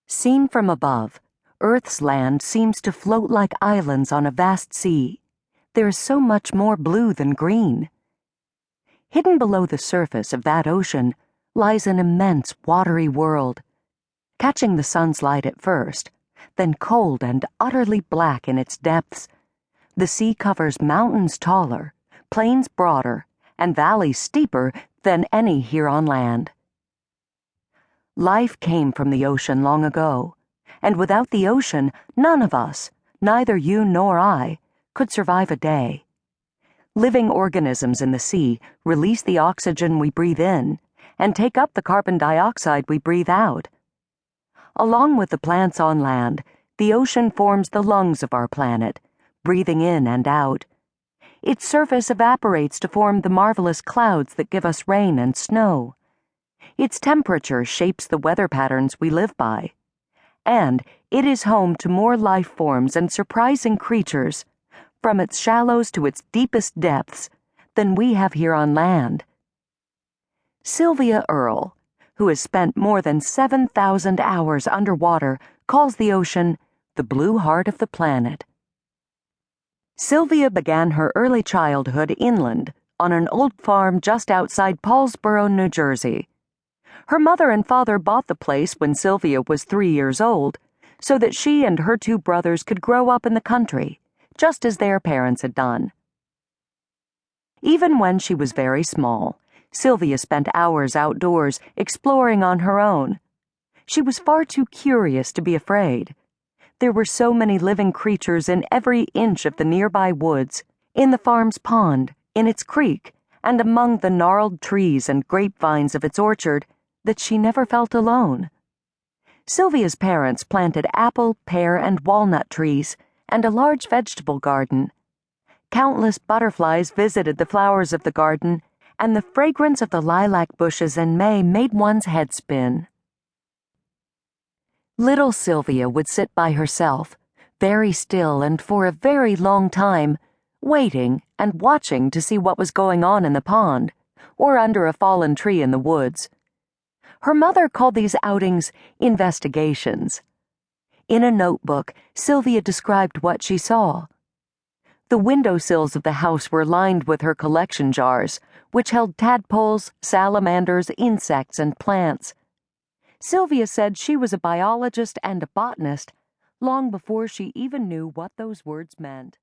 Seen from above, Earth's land seems to float like islands on a vast sea. There is so much more blue than green. Hidden below the surface of that ocean lies an immense watery world, catching the sun's light at first, then cold and utterly black in its depths. The sea covers mountains taller, plains broader, and valleys steeper than any here on land. Life came from the ocean long ago, and without the ocean, none of us, neither you nor I, could survive a day. Living organisms in the sea release the oxygen we breathe in and take up the carbon dioxide we breathe out. Along with the plants on land, the ocean forms the lungs of our planet, breathing in and out. Its surface evaporates to form the marvelous clouds that give us rain and snow. Its temperature shapes the weather patterns we live by. And it is home to more life forms and surprising creatures, from its shallows to its deepest depths, than we have here on land. Sylvia Earle, who has spent more than 7,000 hours underwater, calls the ocean the blue heart of the planet. Sylvia began her early childhood inland on an old farm just outside Paulsboro, New Jersey. Her mother and father bought the place when Sylvia was 3 years old, so that she and her 2 brothers could grow up in the country, just as their parents had done. Even when she was very small, Sylvia spent hours outdoors exploring on her own. She was far too curious to be afraid. There were so many living creatures in every inch of the nearby woods, in the farm's pond, in its creek, and among the gnarled trees and grapevines of its orchard, that she never felt alone. Sylvia's parents planted apple, pear, and walnut trees, and a large vegetable garden. Countless butterflies visited the flowers of the garden, and the fragrance of the lilac bushes in May made one's head spin. Little Sylvia would sit by herself, very still and for a very long time, waiting and watching to see what was going on in the pond, or under a fallen tree in the woods. Her mother called these outings investigations. In a notebook, Sylvia described what she saw. The windowsills of the house were lined with her collection jars, which held tadpoles, salamanders, insects, and plants. Sylvia said she was a biologist and a botanist long before she even knew what those words meant.